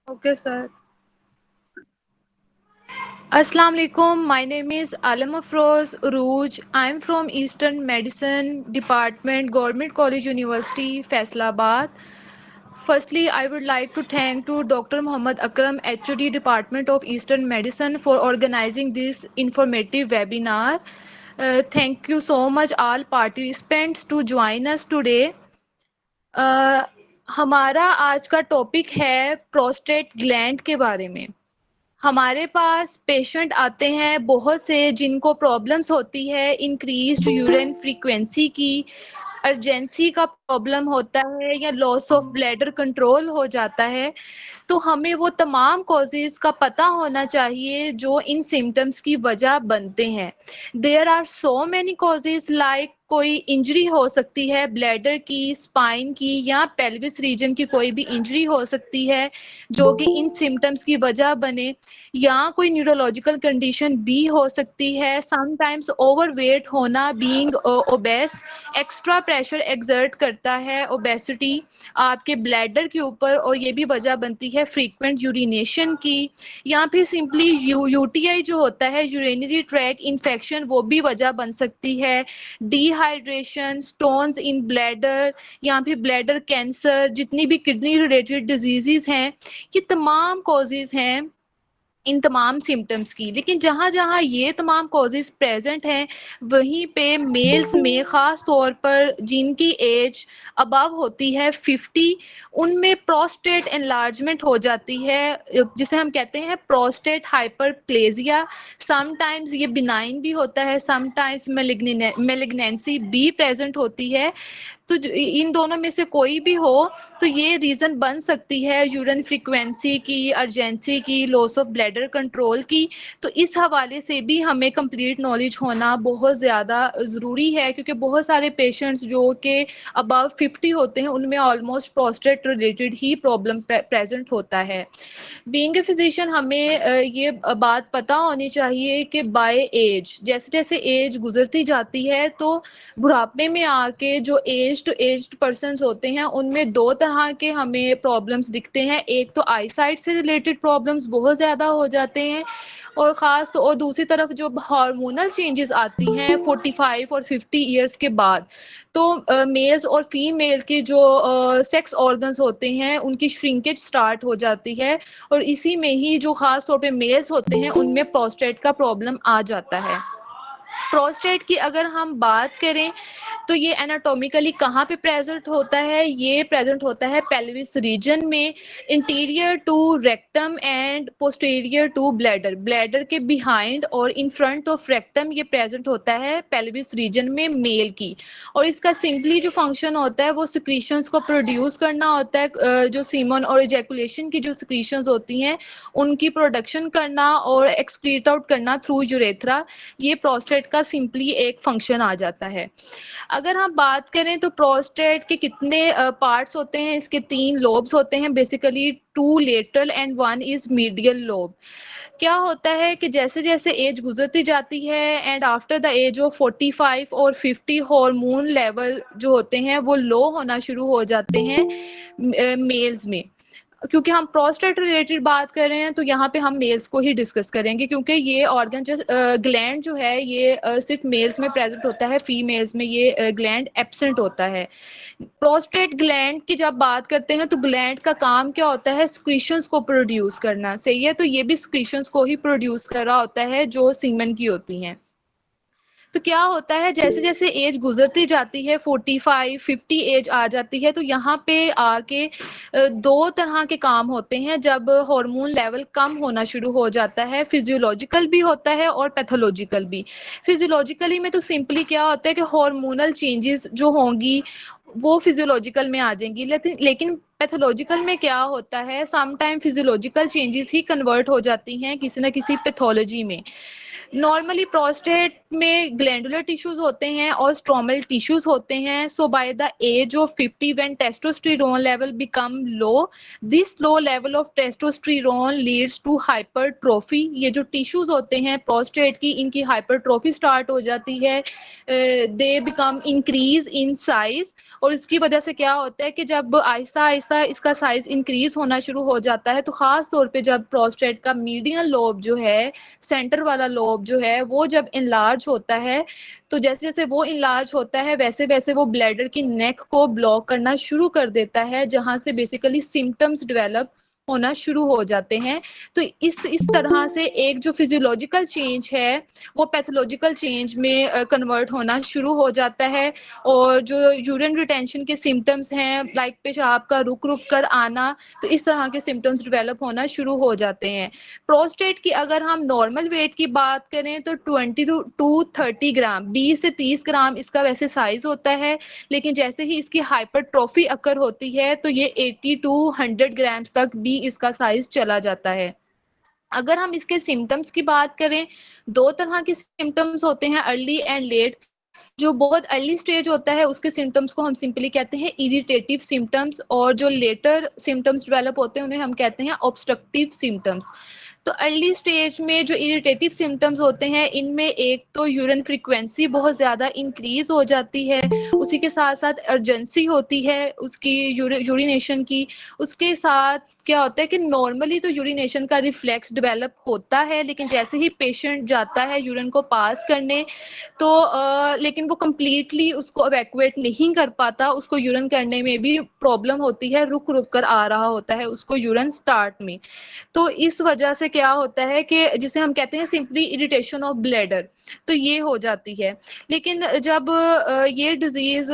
Okay, sir. Assalamu alaikum. My name is Alam Afroz Uruj. I'm from Eastern Medicine Department, Government College University, Faisalabad. Firstly, I would like to thank to Dr. Muhammad Akram, HOD Department of Eastern Medicine, for organizing this informative webinar. Thank you so much all participants to join us today. अ, हमारा आज का topic है prostate gland के बारे में। हमारे पास patient आते हैं बहुत से जिनको प्रॉब्लम्स होती है इंक्रीज्ड यूरिन फ्रीक्वेंसी की, अर्जेंसी का प्रॉब्लम होता है या लॉस ऑफ ब्लैडर कंट्रोल हो जाता है। तो हमें वो तमाम कॉजेज़ का पता होना चाहिए जो इन सिम्पटम्स की वजह बनते हैं। There are so many causes like कोई इंजरी हो सकती है ब्लैडर की, स्पाइन की या पेल्विस रीजन की कोई भी इंजरी हो सकती है जो कि इन सिम्पटम्स की वजह बने, या कोई न्यूरोलॉजिकल कंडीशन भी हो सकती है। समटाइम्स ओवरवेट होना, being obese, extra pressure exert करता है ओबेसिटी आपके ब्लैडर के ऊपर, और ये भी वजह बनती है फ्रीक्वेंट यूरिनेशन की, या फिर सिंपली यूटीआई जो होता है यूरिनरी ट्रैक इन्फेक्शन, वो भी वजह बन सकती है। डिहाइड्रेशन, स्टोन्स इन ब्लैडर, या फिर ब्लैडर कैंसर, जितनी भी किडनी रिलेटेड डिजीजेस हैं, ये तमाम कॉजेज हैं इन तमाम सिम्पटम्स की। लेकिन जहाँ-जहाँ ये तमाम कॉजेज़ प्रेज़ेंट हैं, वहीं पे मेल्स में ख़ास तौर पर जिनकी एज अबव होती है 50, उनमें प्रोस्टेट एनलार्जमेंट हो जाती है, जिसे हम कहते हैं प्रोस्टेट हाइपरप्लेज़िया। समटाइम्स ये बिनाइन भी होता है, समटाइम्स मैलिग्नेंसी भी प्रेज़ेंट होती है। तो इन दोनों में से कोई भी हो तो ये रीज़न बन सकती है यूरिन फ्रीक्वेंसी की, अर्जेंसी की, लॉस ऑफ ब्लैडर कंट्रोल की। तो इस हवाले से भी हमें कंप्लीट नॉलेज होना बहुत ज़्यादा ज़रूरी है, क्योंकि बहुत सारे पेशेंट्स जो कि अबव 50 होते हैं उनमें ऑलमोस्ट प्रोस्टेट रिलेटेड ही प्रॉब्लम प्रेजेंट होता है। बीइंग ए फिजिशियन हमें ये बात पता होनी चाहिए कि बाय एज, जैसे-जैसे एज गुज़रती जाती है तो बुढ़ापे में आके जो एज्ड पर्सन्स होते हैं उनमें 2 तरह के हमें प्रॉब्लम्स दिखते हैं। एक तो आईसाइट से रिलेटेड प्रॉब्लम्स बहुत ज़्यादा हो जाते हैं, और ख़ास तो और दूसरी तरफ जो हार्मोनल चेंजेस आती हैं 45 और 50 इयर्स के बाद, तो मेल्स और फीमेल के जो सेक्स ऑर्गन्स होते हैं उनकी श्रिंकेज स्टार्ट हो जाती है, और इसी में ही जो ख़ास तौर पे मेल्स होते हैं उनमें प्रोस्टेट का प्रॉब्लम आ जाता है। प्रोस्टेट की अगर हम बात करें तो ये एनाटॉमिकली कहाँ पे प्रेजेंट होता है? ये प्रेजेंट होता है पेल्विस रीजन में, anterior to rectum and posterior to bladder. Bladder के बिहाइंड और इन फ्रंट ऑफ रेक्टम ये प्रेजेंट होता है पेल्विस रीजन में मेल की। और इसका सिंपली जो फंक्शन होता है वो सिक्रीशंस को प्रोड्यूस करना होता है, जो सीमन और इजैकुलेशन की जो सिक्रीशंस होती हैं उनकी प्रोडक्शन करना और एक्सक्रीट आउट करना थ्रू यूरेथ्रा। ये प्रोस्टेट का सिंपली एक फंक्शन आ जाता है। अगर हम बात करें तो प्रोस्टेट के कितने पार्ट्स होते हैं, इसके 3 लोब्स होते हैं basically, 2 lateral and 1 is medial lobe. क्या होता है कि जैसे-जैसे एज गुजरती जाती है and after the age of 45 और 50 हार्मोन लेवल जो होते हैं वो लो होना शुरू हो जाते हैं मेल्स में। क्योंकि हम प्रोस्टेट रिलेटेड बात कर रहे हैं तो यहाँ पे हम मेल्स को ही डिस्कस करेंगे, क्योंकि ये ऑर्गन जो ग्लैंड जो है ये सिर्फ मेल्स में प्रेजेंट होता है, फीमेल्स में ये ग्लैंड एब्सेंट होता है। प्रोस्टेट ग्लैंड की जब बात करते हैं तो ग्लैंड का काम क्या होता है? सिक्रीशंस को प्रोड्यूस करना, सही है? तो ये भी सिक्रीशंस को ही प्रोड्यूस कर रहा होता है जो सीमन की होती हैं। तो क्या होता है जैसे-जैसे एज गुज़रती जाती है 45, 50 एज आ जाती है, तो यहाँ पे आके 2 तरह के काम होते हैं जब हार्मोन लेवल कम होना शुरू हो जाता है, फिजियोलॉजिकल भी होता है और पैथोलॉजिकल भी। फिजियोलॉजिकली में तो सिंपली क्या होता है कि हार्मोनल चेंजेस जो होंगी वो फिजियोलॉजिकल में आ जाएँगी, लेकिन पैथोलॉजिकल में क्या होता है, सम टाइम फिजियोलॉजिकल चेंजेस ही कन्वर्ट हो जाती हैं किसी न किसी पैथोलॉजी में। नॉर्मली प्रोस्टेट में ग्लैंडुलर टिश्यूज होते हैं और स्ट्रोमल टिश्यूज होते हैं. So by the age of 50 when testosterone level become low, this low level of testosterone leads to hypertrophy. ये जो टिश्यूज होते हैं प्रोस्टेट की, इनकी हाइपरट्रोफी स्टार्ट हो जाती है. They become increase in size. और इसकी वजह से क्या होता है कि जब आहिस्ता आहिस्ता इसका साइज इंक्रीज होना शुरू हो जाता है, तो खास तौर पे जब प्रोस्टेट का मीडियन लोब जो है, सेंटर वाला लोब जो है, वो जब इनलार्ज होता है, तो जैसे जैसे वो इनलार्ज होता है वैसे वैसे वो ब्लैडर की नेक को ब्लॉक करना शुरू कर देता है, जहां से बेसिकली सिम्टम्स डेवलप होना शुरू हो जाते हैं. तो इस तरह से एक जो फिजियोलॉजिकल चेंज है वो पैथोलॉजिकल चेंज में कन्वर्ट होना शुरू हो जाता है. और जो यूरिन रिटेंशन के सिम्टम्स हैं, लाइक पेशाब का रुक रुक कर आना, तो इस तरह के सिम्टम्स डेवलप होना शुरू हो जाते हैं. प्रोस्टेट की अगर हम नॉर्मल वेट की बात करें तो 20 टू 30 ग्राम, 20 से 30 ग्राम इसका वैसे साइज होता है. लेकिन जैसे ही इसकी हाइपरट्रोफी अकर होती है तो ये 80 टू 100 ग्राम तक भी इसका साइज चला जाता है. अगर हम इसके सिम्टम्स की बात करें, दो तरह के सिम्टम्स होते हैं, अर्ली एंड लेट. जो बहुत अर्ली स्टेज होता है उसके सिम्टम्स को हम सिंपली कहते हैं इरिटेटिव सिम्टम्स, और जो लेटर सिम्टम्स डेवलप होते हैं उन्हें हम कहते हैं ऑब्स्ट्रक्टिव सिम्टम्स. तो अर्ली स्टेज में जो इरिटेटिव सिम्टम्स होते हैं, इनमें एक तो यूरिन फ्रीक्वेंसी बहुत ज़्यादा इंक्रीज हो जाती है, उसी के साथ साथ अर्जेंसी होती है उसकी यूरिनेशन की. उसके साथ क्या होता है कि नॉर्मली तो यूरिनेशन का रिफ्लेक्स डेवलप होता है, लेकिन जैसे ही पेशेंट जाता है यूरिन को पास करने, तो लेकिन वो कंप्लीटली उसको इवैक्यूएट नहीं कर पाता, उसको यूरिन करने में भी प्रॉब्लम होती है, रुक रुक कर आ रहा होता है उसको यूरिन स्टार्ट में. तो इस वजह से क्या होता है कि जिसे हम कहते हैं सिंपली इरिटेशन ऑफ ब्लैडर, तो ये हो जाती है. लेकिन जब ये डिजीज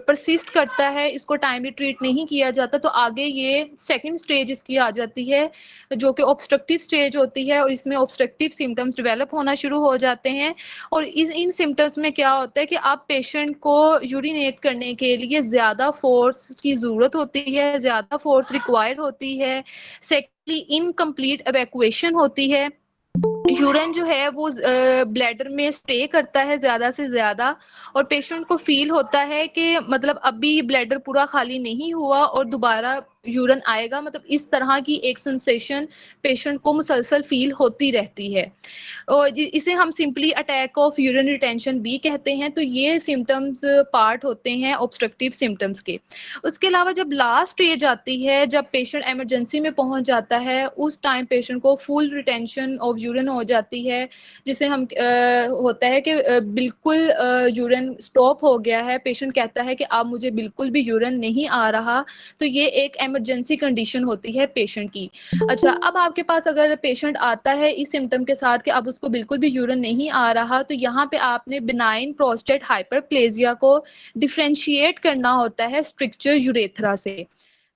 परसिस्ट करता है, इसको टाइमली ट्रीट नहीं किया जाता, तो आगे ये सेकंड स्टेज इसकी आ जाती है, जो कि ऑब्स्ट्रक्टिव स्टेज होती है, और इसमें ऑब्स्ट्रक्टिव सिम्टम्स डेवलप होना शुरू हो जाते हैं. और इन सिम्टम्स में क्या होता है कि आप पेशेंट को यूरिनेट करने के लिए ज़्यादा फोर्स की ज़रूरत होती है, ज़्यादा फोर्स रिक्वायर्ड होती है. सेकेंडली इनकम्प्लीट एवैक्यूएशन होती है. यूरिन जो है वो ब्लैडर में स्टे करता है ज़्यादा से ज़्यादा, और पेशेंट को फील होता है कि मतलब अभी ब्लैडर पूरा खाली नहीं हुआ और दोबारा यूरिन आएगा, मतलब इस तरह की एक सेंसेशन पेशेंट को मुसलसल फील होती रहती है. और इसे हम simply attack of urine retention भी कहते हैं. तो ये सिम्टम्स पार्ट होते हैं ऑब्स्ट्रक्टिव सिम्टम्स के. उसके अलावा जब लास्ट स्टेज आती है, जब पेशेंट इमरजेंसी में पहुंच जाता है, उस टाइम पेशेंट को फुल रिटेंशन ऑफ यूरिन हो जाती है, जिसे हम होता है कि बिल्कुल यूरिन स्टॉप हो गया है, पेशेंट कहता है कि अब मुझे बिल्कुल भी यूरिन नहीं आ रहा. तो ये एक इमरजेंसी कंडीशन होती है पेशेंट की. अच्छा, अब आपके पास अगर पेशेंट आता है इस सिम्टम के साथ कि अब उसको बिल्कुल भी यूरिन नहीं आ रहा, तो यहाँ पे आपने बिनाइन प्रोस्टेट हाइपरप्लेजिया को डिफरेंशिएट करना होता है स्ट्रिक्चर यूरेथ्रा से.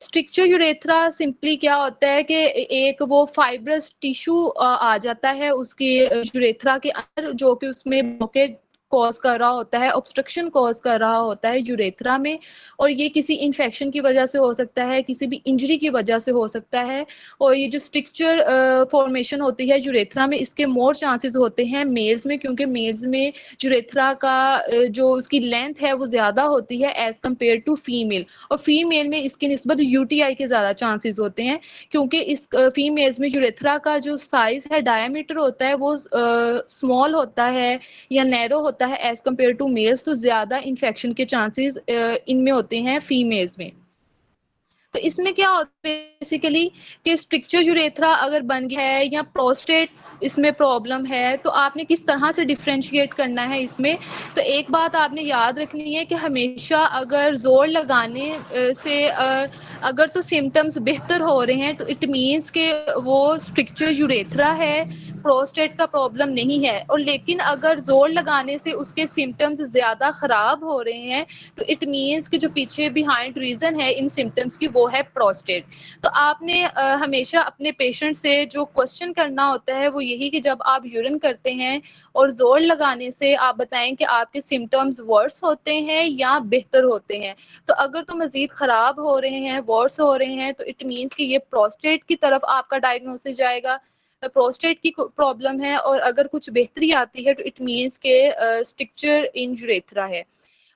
स्ट्रिक्चर यूरेथ्रा सिंपली क्या होता है कि एक वो फाइब्रस टिश्यू आ जाता है उसके यूरेथ्रा के अंदर, जो कि उसमें ब्लॉकेज कॉज कर रहा होता है, ऑब्स्ट्रक्शन कॉज कर रहा होता है यूरेथ्रा में. और ये किसी इन्फेक्शन की वजह से हो सकता है, किसी भी इंजरी की वजह से हो सकता है. और ये जो स्ट्रिक्चर फॉर्मेशन होती है यूरेथ्रा में, इसके मोर चांसेस होते हैं मेल्स में, क्योंकि मेल्स में यूरेथ्रा का जो उसकी लेंथ है वो ज़्यादा होती है एज़ कम्पेयर टू फीमेल. और फीमेल में इसकी निस्बत यूटीआई के ज़्यादा चांसेस होते हैं, क्योंकि इस फीमेल्स में यूरेथ्रा का जो साइज़ है, डायमीटर होता है, वो स्मॉल होता है या नैरो होता है एज़ कम्पेयर टू मेल्स. तो ज़्यादा इन्फेक्शन के चांसेस इनमें होते हैं फीमेल्स में. तो इसमें क्या होता है बेसिकली कि स्ट्रिक्चर यूरेथ्रा अगर बन गया है या प्रोस्टेट इसमें प्रॉब्लम है, तो आपने किस तरह से डिफरेंशिएट करना है इसमें. तो एक बात आपने याद रखनी है कि हमेशा अगर जोर लगाने से अगर तो सिम्टम्स बेहतर हो रहे हैं, तो इट मीन्स कि वो स्ट्रिक्चर यूरेथ्रा है, प्रोस्टेट का प्रॉब्लम नहीं है. और लेकिन अगर जोर लगाने से उसके सिम्टम्स ज़्यादा ख़राब हो रहे हैं, तो इट मीन्स कि जो पीछे बिहाइंड रीज़न है इन सिम्टम्स की, वो है प्रोस्टेट. तो आपने हमेशा अपने पेशेंट से जो क्वेश्चन करना होता है वो यही कि जब आप यूरिन करते हैं और जोर लगाने से आप बताएं कि आपके सिम्टम्स वर्स होते हैं या बेहतर होते हैं. तो अगर तो मज़ीद ख़राब हो रहे हैं, वर्स हो रहे हैं, तो इट मीन्स कि ये प्रोस्टेट की तरफ आपका डायग्नोसिस जाएगा. प्रोस्टेट की प्रॉब्लम है, और अगर कुछ बेहतरी आती है तो इट मीन्स के स्ट्रक्चर इन यूरेथ्रा है।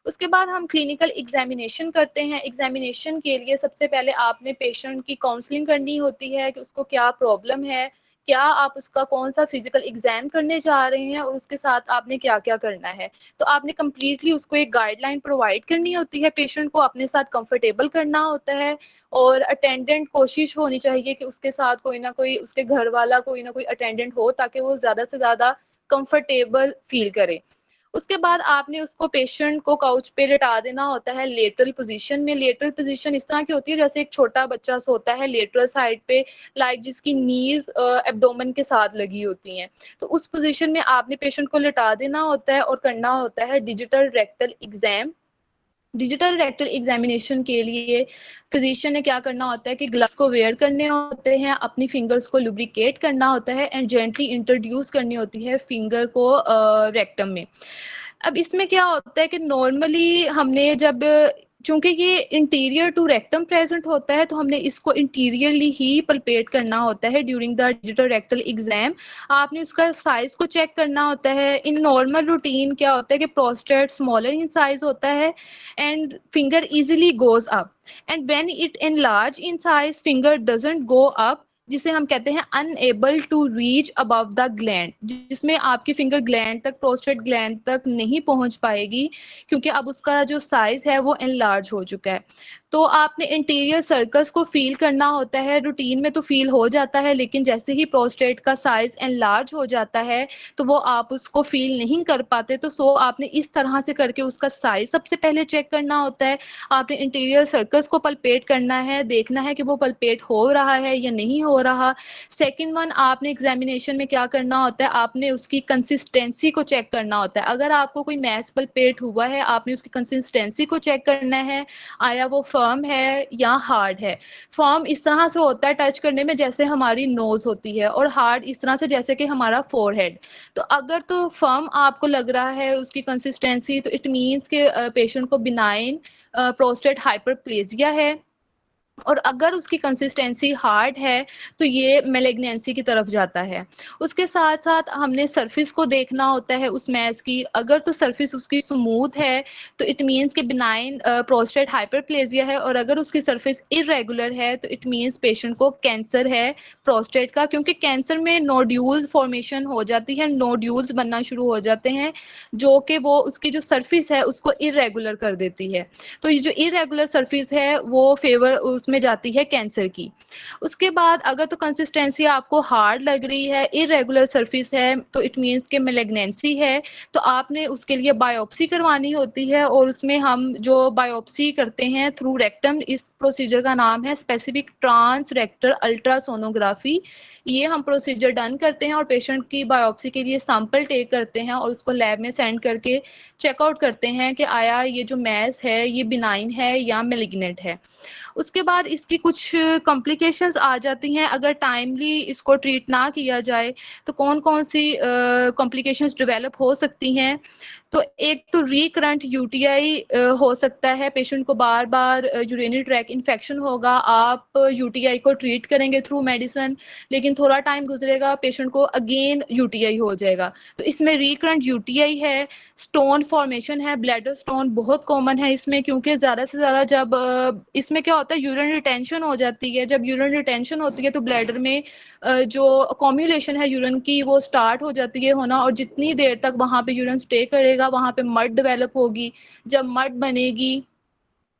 उसके बाद हम क्लिनिकल एग्जामिनेशन करते हैं। एग्जामिनेशन के लिए सबसे पहले आपने पेशेंट की काउंसलिंग करनी होती है कि उसको क्या प्रॉब्लम है, क्या आप उसका कौन सा फिजिकल एग्जाम करने जा रहे हैं और उसके साथ आपने क्या क्या करना है। तो आपने कम्प्लीटली उसको एक गाइडलाइन प्रोवाइड करनी होती है, पेशेंट को अपने साथ कंफर्टेबल करना होता है, और अटेंडेंट कोशिश होनी चाहिए कि उसके साथ कोई ना कोई, उसके घर वाला कोई ना कोई अटेंडेंट हो, ताकि वो ज़्यादा से ज़्यादा कंफर्टेबल फील करे। उसके बाद आपने उसको, पेशेंट को काउच पे लेटा देना होता है लेटरल पोजीशन में। लेटरल पोजीशन इस तरह की होती है जैसे एक छोटा बच्चा सोता है लेटरल साइड पे, लाइक जिसकी नीज एब्डोमेन के साथ लगी होती हैं। तो उस पोजीशन में आपने पेशेंट को लेटा देना होता है और करना होता है digital rectal exam. Digital rectal examination के लिए फिजिशियन ने क्या करना होता है कि ग्लव्स को वेयर करने होते हैं, अपनी फिंगर्स को लुब्रिकेट करना होता है, एंड जेंटली इंट्रोड्यूस करनी होती है फिंगर को रेक्टम में। अब इसमें क्या होता है कि नॉर्मली हमने जब, चूंकि ये इंटीरियर टू रेक्टम प्रेजेंट होता है, तो हमने इसको इंटीरियरली ही पल्पेट करना होता है during the digital rectal exam. आपने उसका साइज को चेक करना होता है। इन नॉर्मल रूटीन क्या होता है कि प्रोस्टेट स्मॉलर इन साइज होता है and finger easily goes up, and when it enlarge in size finger doesn't go up, जिसे हम कहते हैं unable to reach above the gland, जिसमें आपकी फिंगर ग्लैंड तक, प्रोस्टेट ग्लैंड तक नहीं पहुंच पाएगी, क्योंकि अब उसका जो साइज है वो एनलार्ज हो चुका है। तो आपने इंटीरियर सर्कस को फील करना होता है। रूटीन में तो फील हो जाता है, लेकिन जैसे ही प्रोस्टेट का साइज एनलार्ज हो जाता है तो वो आप उसको फील नहीं कर पाते। तो सो आपने इस तरह से करके उसका साइज सबसे पहले चेक करना होता है। आपने इंटीरियर सर्कस को पल्पेट करना है, देखना है कि वो पल्पेट हो रहा है या नहीं हो रहा। सेकंड वन, आपने एग्जामिनेशन में क्या करना होता है, आपने उसकी कंसिस्टेंसी को चेक करना होता है। अगर आपको कोई मैस पल्पेट हुआ है, आपने उसकी कंसिस्टेंसी को चेक करना है, आया वो फर्म है या हार्ड है। फर्म इस तरह से होता है टच करने में जैसे हमारी नोज होती है, और हार्ड इस तरह से जैसे कि हमारा फोरहेड। तो अगर तो फर्म आपको लग रहा है उसकी कंसिस्टेंसी, तो इट मीन्स के पेशेंट को बिनाइन प्रोस्टेट हाइपरप्लेजिया है। और अगर उसकी कंसिस्टेंसी हार्ड है तो ये मेलिग्नेंसी की तरफ जाता है। उसके साथ साथ हमने सरफेस को देखना होता है उस मैस की। अगर तो सरफेस उसकी स्मूथ है तो इट मीन्स कि बिनाइन प्रोस्टेट हाइपरप्लेजिया है, और अगर उसकी सरफेस इरेगुलर है तो इट मीन्स पेशेंट को कैंसर है प्रोस्टेट का, क्योंकि कैंसर में नोड्यूल्स फॉर्मेशन हो जाती है, नोड्यूल्स बनना शुरू हो जाते हैं, जो कि वो उसकी जो सरफेस है उसको इरेगुलर कर देती है। तो ये जो इरेगुलर सरफेस है वो फेवर उसमें जाती है कैंसर की। उसके बाद अगर तो कंसिस्टेंसी आपको हार्ड लग रही है, इरेगुलर सरफेस है, तो इट मीन्स के मेलिग्नेंसी है। तो आपने उसके लिए बायोप्सी करवानी होती है, और उसमें हम जो बायोप्सी करते हैं थ्रू रेक्टम, इस प्रोसीजर का नाम है स्पेसिफिक ट्रांस रेक्टल अल्ट्रासोनोग्राफी। ये हम प्रोसीजर डन करते हैं और पेशेंट की बायोप्सी के लिए सैंपल टेक करते हैं और उसको लैब में सेंड करके चेकआउट करते हैं कि आया ये जो मैस है ये बिनाइन है या मेलिग्नेंट है। उसके बाद इसकी कुछ कॉम्प्लिकेशंस आ जाती हैं अगर टाइमली इसको ट्रीट ना किया जाए। तो कौन कौन सी कॉम्प्लिकेशंस डेवलप हो सकती हैं। तो एक तो रिकरेंट यूटीआई हो सकता है, पेशेंट को बार बार यूरिनरी ट्रैक इन्फेक्शन होगा। आप यूटीआई को ट्रीट करेंगे थ्रू मेडिसिन, लेकिन थोड़ा टाइम गुजरेगा पेशेंट को अगेन यूटीआई हो जाएगा। तो इसमें रिकरेंट यूटीआई है। स्टोन फॉर्मेशन है, ब्लैडर स्टोन बहुत कॉमन है इसमें, क्योंकि ज़्यादा से ज़्यादा जब इसमें क्या होता है यूरिन रिटेंशन हो जाती है। जब यूरिन रिटेंशन होती है तो ब्लैडर में जो अकोम्युलेशन है यूरिन की वो स्टार्ट हो जाती है होना, और जितनी देर तक वहाँ पे यूरिन स्टे करेगा वहाँ पे मड डेवलप होगी। जब मड बनेगी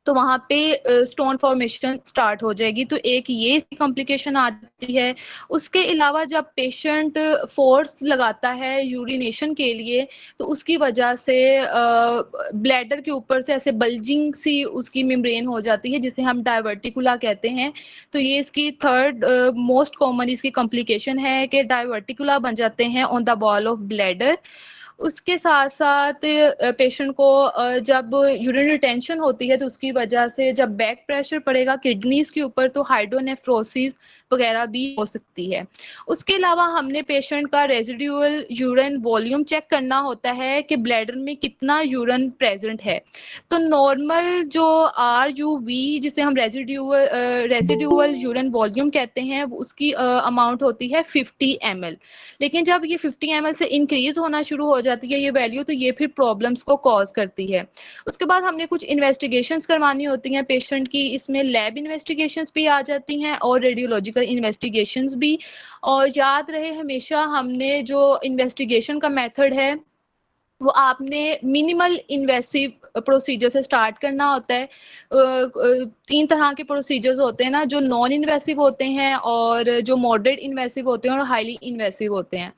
तो वहाँ पे स्टोन फॉर्मेशन स्टार्ट हो जाएगी। तो एक ये कॉम्प्लिकेशन आती है। उसके अलावा जब पेशेंट फोर्स लगाता है यूरिनेशन के लिए तो उसकी वजह से ब्लैडर के ऊपर से ऐसे बल्जिंग सी उसकी मेम्ब्रेन हो जाती है, जिसे हम डायवर्टिकुला कहते हैं। तो ये इसकी थर्ड मोस्ट कॉमन इसकी कॉम्प्लिकेशन है कि डायवर्टिकुला बन जाते हैं on the wall of bladder. उसके साथ-साथ पेशेंट को जब यूरिन रिटेंशन होती है तो उसकी वजह से जब बैक प्रेशर पड़ेगा किडनीज़ के ऊपर तो हाइड्रोनेफ्रोसिस वगैरह भी हो सकती है। उसके अलावा हमने पेशेंट का रेज़िडुअल यूरिन वॉल्यूम चेक करना होता है कि ब्लैडर में कितना यूरिन प्रेज़ेंट है। तो नॉर्मल जो आरयूवी जिसे हम रेज़िडुअल यूरिन वॉल्यूम कहते हैं उसकी अमाउंट होती है 50 एमएल। लेकिन जब ये 50 एमएल से इंक्रीज़ होना शुरू हो जाती है ये वैल्यू तो ये फिर प्रॉब्लम्स को कॉज़ करती है। उसके बाद हमने कुछ इन्वेस्टिगेशंस करवानी होती हैं पेशेंट की, इसमें लैब इन्वेस्टिगेशंस भी आ जाती हैं और रेडियोलॉजिकल इन्वेस्टिगेशंस भी। और याद रहे हमेशा हमने जो इन्वेस्टिगेशन का मेथड है वो आपने मिनिमल इन्वेसिव प्रोसीजर से स्टार्ट करना होता है। 3 तरह के प्रोसीजर्स होते हैं ना, जो नॉन इन्वेसिव होते हैं और जो मॉडरेट इन्वेसिव होते हैं और हाईली इन्वेसिव होते हैं।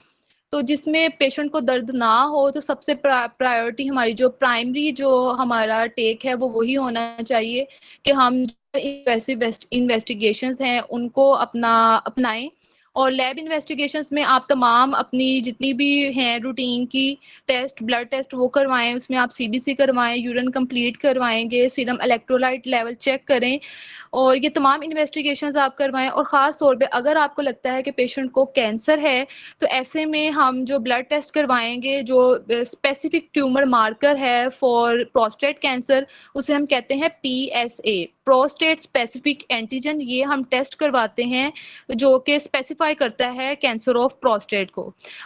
तो जिसमें पेशेंट को दर्द ना हो तो सबसे प्रायोरिटी हमारी जो प्राइमरी जो हमारा टेक है वो वही होना चाहिए कि हम इन्वेसिव इन्वेस्टिगेशंस हैं उनको अपनाएं। और लैब इन्वेस्टिगेशंस में आप तमाम अपनी जितनी भी हैं रूटीन की टेस्ट ब्लड टेस्ट वो करवाएं, उसमें आप सीबीसी करवाएं, यूरिन कंप्लीट करवाएंगे, सीरम इलेक्ट्रोलाइट लेवल चेक करें और ये तमाम इन्वेस्टिगेशंस आप करवाएं। और ख़ास तौर पे अगर आपको लगता है कि पेशेंट को कैंसर है तो ऐसे में हम जो ब्लड टेस्ट करवाएँगे, जो स्पेसिफिक ट्यूमर मार्कर है फॉर प्रोस्टेट कैंसर, उसे हम कहते हैं पीएसए, प्रोस्टेट स्पेसिफिक एंटीजन। ये हम टेस्ट करवाते हैं, जो कि स्पेसिफाई करता है कैंसर ऑफ प्रोस्टेट को।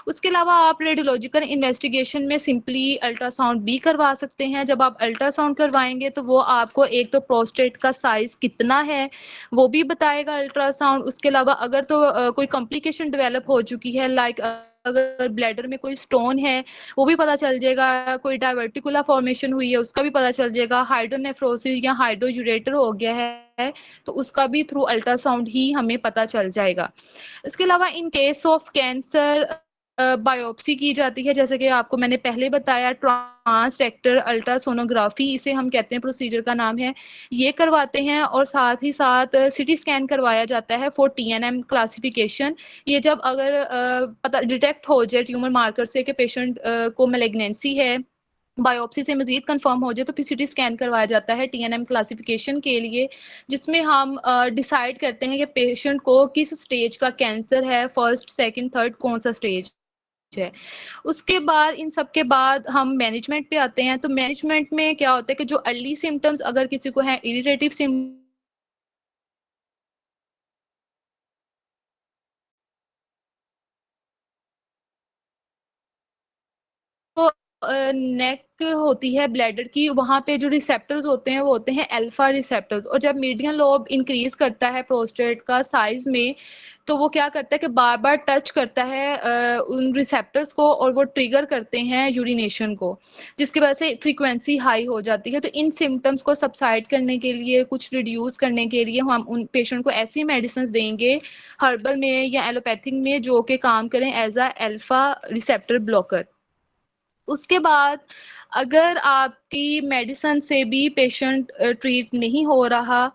उसके अलावा आप रेडियोलॉजिकल इन्वेस्टिगेशन में सिंपली अल्ट्रासाउंड भी करवा सकते हैं। जब आप अल्ट्रासाउंड करवाएँगे, तो वो आपको एक तो प्रोस्टेट का साइज़ कितना है, वो भी बताएगा अल्ट्रासाउंड। उसके अलावा अगर तो कोई कॉम्प्लिकेशन डेवलप हो चुकी है लाइक अगर ब्लैडर में कोई स्टोन है, वो भी पता चल जाएगा, कोई डायवर्टिकुलर फॉर्मेशन हुई है, उसका भी पता चल जाएगा, हाइड्रोनेफ्रोसिस या हाइड्रोयूरेटर हो गया है, तो उसका भी थ्रू अल्ट्रासाउंड ही हमें पता चल जाएगा। इसके अलावा in case of cancer biopsy की जाती है, जैसे कि आपको मैंने पहले बताया ट्रांस रेक्टल अल्ट्रासोनोग्राफी इसे हम कहते हैं, प्रोसीजर का नाम है। ये करवाते हैं और साथ ही साथ सिटी स्कैन करवाया जाता है फॉर टीएनएम क्लासिफिकेशन। ये जब अगर पता डिटेक्ट हो जाए ट्यूमर मार्कर से कि पेशेंट को मैलिग्नेंसी है, बायोप्सी से मज़ीद कंफर्म हो जाए तो फिर सिटी स्कैन करवाया जाता है टीएनएम क्लासिफिकेशन के लिए, जिसमें हम डिसाइड करते हैं कि पेशेंट को किस स्टेज का कैंसर है, फर्स्ट, सेकंड, थर्ड कौन-सा स्टेज है। उसके बाद इन सब के बाद हम मैनेजमेंट पे आते हैं, तो मैनेजमेंट में क्या होता है कि जो अर्ली सिम्पटम्स अगर किसी को है, इरिटेटिव सिम्पटम्स तो नेक होती है ब्लैडर की, वहाँ पे जो रिसेप्टर्स होते हैं वो होते हैं अल्फा रिसेप्टर्स। और जब मीडियन लोब इंक्रीज करता है प्रोस्टेट का साइज में, तो वो क्या करता है कि बार बार टच करता है उन रिसेप्टर्स को और वो ट्रिगर करते हैं यूरिनेशन को, जिसकी वजह से फ्रीक्वेंसी हाई हो जाती है। तो इन सिम्टम्स को सबसाइड करने के लिए, कुछ रिड्यूस करने के लिए हम उन पेशेंट को ऐसी मेडिसिन देंगे हर्बल में या एलोपैथिक में जो कि काम करें as a alpha receptor blocker. उसके बाद अगर आपकी मेडिसिन से भी पेशेंट ट्रीट नहीं हो रहा,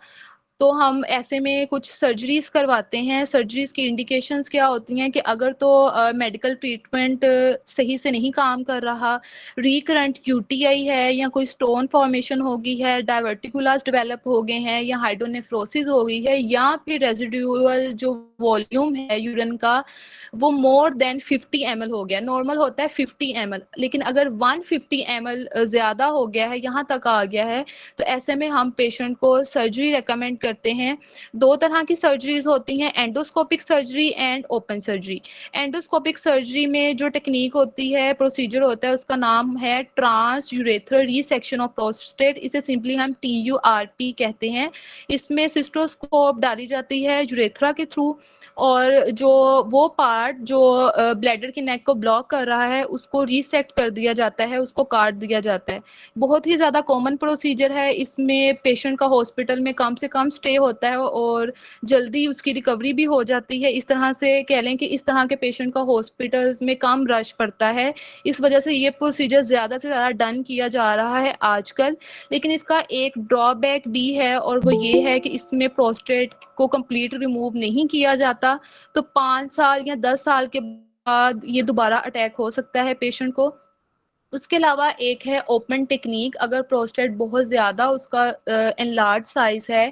तो हम ऐसे में कुछ सर्जरीज़ करवाते हैं। सर्जरीज़ की इंडिकेशंस क्या होती हैं कि अगर तो मेडिकल ट्रीटमेंट सही से नहीं काम कर रहा, रिकरेंट यूटीआई है या कोई स्टोन फॉर्मेशन हो गई है, डायवर्टिकुलर्स डेवलप हो गए हैं या हाइड्रोनेफ्रोसिस हो गई है या फिर रेजिडुअल जो वॉल्यूम है यूरिन का वो मोर देन 50 एमएल हो गया। नॉर्मल होता है 50 एमएल, लेकिन अगर 150 एमएल ज़्यादा हो गया है, यहाँ तक आ गया है, तो ऐसे में हम पेशेंट को सर्जरी रेकमेंड करते हैं। 2 तरह की सर्जरीज़ होती हैं, endoscopic surgery and open surgery. Endoscopic surgery में जो टेक्नीक होती है, प्रोसीजर होता है, उसका नाम है trans urethral resection of prostate. इसे सिंपली हम TURP कहते हैं। इसमें सिस्टोस्कोप डाली जाती है यूरेथ्रा के थ्रू और जो वो पार्ट जो ब्लैडर की नेक को ब्लॉक कर रहा है, उसको रीसेक्ट कर दिया जाता है, उसको काट दिया जाता है। बहुत ही ज़्यादा कॉमन प्रोसीजर है, इसमें पेशेंट का हॉस्पिटल में कम से कम स्टे होता है और जल्दी उसकी रिकवरी भी हो जाती है। इस तरह से कह लें कि इस तरह के पेशेंट का हॉस्पिटल्स में कम रश पड़ता है। इस वजह से ये प्रोसीजर ज़्यादा से ज़्यादा डन किया जा रहा है आजकल। लेकिन इसका एक ड्रॉबैक भी है और वो ये है कि इसमें प्रोस्टेट को कंप्लीट रिमूव नहीं किया जाता, तो 5 साल या 10 साल के बाद ये दोबारा अटैक हो सकता है पेशेंट को। उसके अलावा एक है ओपन टेक्निक। अगर प्रोस्टेट बहुत ज़्यादा उसका एनलार्ज साइज है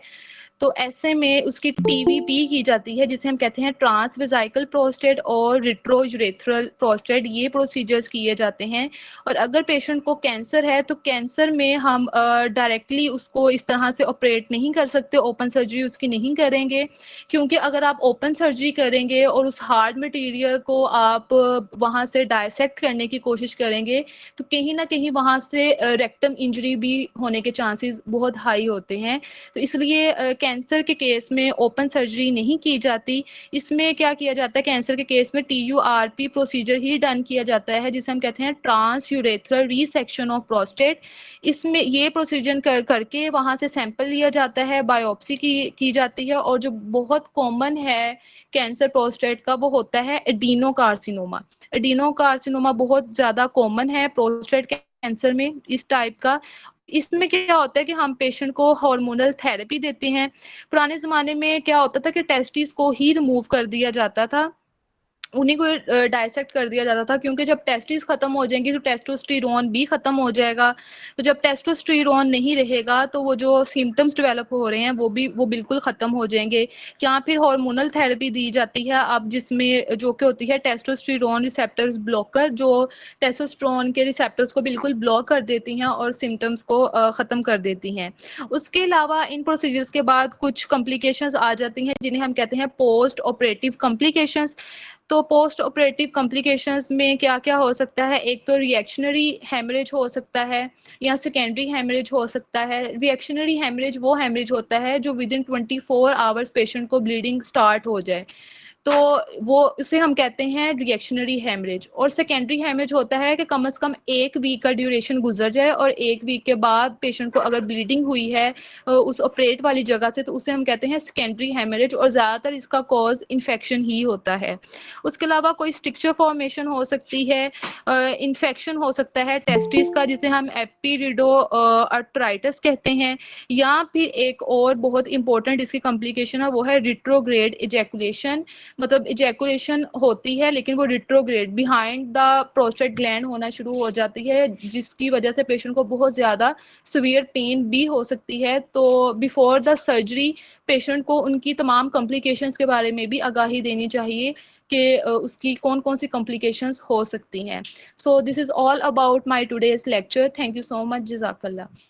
तो ऐसे में उसकी टीवीपी की जाती है, जिसे हम कहते हैं ट्रांस वेसाइकल प्रोस्टेट और रिट्रोयूरेथ्रल प्रोस्टेट। ये प्रोसीजर्स किए जाते हैं। और अगर पेशेंट को कैंसर है तो कैंसर में हम डायरेक्टली उसको इस तरह से ऑपरेट नहीं कर सकते, ओपन सर्जरी उसकी नहीं करेंगे, क्योंकि अगर आप ओपन सर्जरी करेंगे और उस हार्ड मटेरियल को आप वहाँ से डायसेक्ट करने की कोशिश करेंगे तो कहीं ना कहीं वहाँ से रेक्टम इंजरी भी होने के चांसेस बहुत हाई होते हैं। तो इसलिए कैंसर के केस में ओपन सर्जरी नहीं की जाती। इसमें क्या किया जाता है, कैंसर के केस में TURP प्रोसीजर ही डन किया जाता है, जिसे हम कहते हैं ट्रांस यूरेथ्रल रीसेक्शन ऑफ प्रोस्टेट। इसमें ये प्रोसीजर करके वहाँ से सैंपल लिया जाता है, बायोप्सी की जाती है। और जो बहुत कॉमन है कैंसर प्रोस्टेट का वो होता है एडिनोकार्सिनोमा। एडिनोकार्सिनोमा बहुत ज़्यादा कॉमन है प्रोस्टेट कैंसर में इस टाइप का। इसमें क्या होता है कि हम पेशेंट को हार्मोनल थेरेपी देते हैं। पुराने ज़माने में क्या होता था कि टेस्टिस को ही रिमूव कर दिया जाता था, उन्हीं को डाइसेक्ट कर दिया जाता था, क्योंकि जब टेस्टिस खत्म हो जाएंगी तो टेस्टोस्टेरोन भी खत्म हो जाएगा। तो जब टेस्टोस्टेरोन नहीं रहेगा तो वो जो सिम्टम्स डेवलप हो रहे हैं वो बिल्कुल खत्म हो जाएंगे। या फिर हार्मोनल थेरेपी दी जाती है अब, जिसमें जो कि होती है टेस्टोस्टेरोन रिसेप्टर्स ब्लॉकर, जो टेस्टोस्टेरोन के रिसेप्टर्स को बिल्कुल ब्लॉक कर देती हैं और सिम्टम्स को ख़त्म कर देती हैं। उसके अलावा इन प्रोसीजर्स के बाद कुछ कॉम्प्लिकेशंस आ जाती हैं जिन्हें हम कहते हैं पोस्ट ऑपरेटिव कॉम्प्लिकेशंस। तो पोस्ट ऑपरेटिव कॉम्प्लिकेशंस में क्या-क्या हो सकता है, एक तो रिएक्शनरी हेमरेज हो सकता है या सेकेंडरी हेमरेज हो सकता है। रिएक्शनरी हेमरेज वो हेमरेज होता है जो विदिन 24 आवर्स पेशेंट को ब्लीडिंग स्टार्ट हो जाए, तो वो उसे हम कहते हैं रिएक्शनरी हेमरेज। और सेकेंडरी हेमरेज होता है कि कम से कम 1 वीक का ड्यूरेशन गुजर जाए और 1 वीक के बाद पेशेंट को अगर ब्लीडिंग हुई है उस ऑपरेट वाली जगह से, तो उसे हम कहते हैं सेकेंडरी हेमरेज। और ज़्यादातर इसका कॉज इन्फेक्शन ही होता है। उसके अलावा कोई स्ट्रक्चर फॉर्मेशन हो सकती है, इन्फेक्शन हो सकता है टेस्टिस का, जिसे हम एपिरिडो आर्थराइटिस कहते हैं। या फिर एक और बहुत इंपॉर्टेंट इसकी कॉम्प्लिकेशन है, वो है रिट्रोग्रेड इजैकुलेशन। मतलब इजैकुलेशन होती है लेकिन वो retrograde behind the prostate gland होना शुरू हो जाती है, जिसकी वजह से पेशेंट को बहुत ज़्यादा सीवियर पेन भी हो सकती है। तो बिफोर द सर्जरी पेशेंट को उनकी तमाम कॉम्प्लिकेशंस के बारे में भी आगाही देनी चाहिए कि उसकी कौन-कौन सी कॉम्प्लिकेशंस हो सकती हैं। So this is all about my today's lecture. Thank you so much. जज़ाकल्लाह।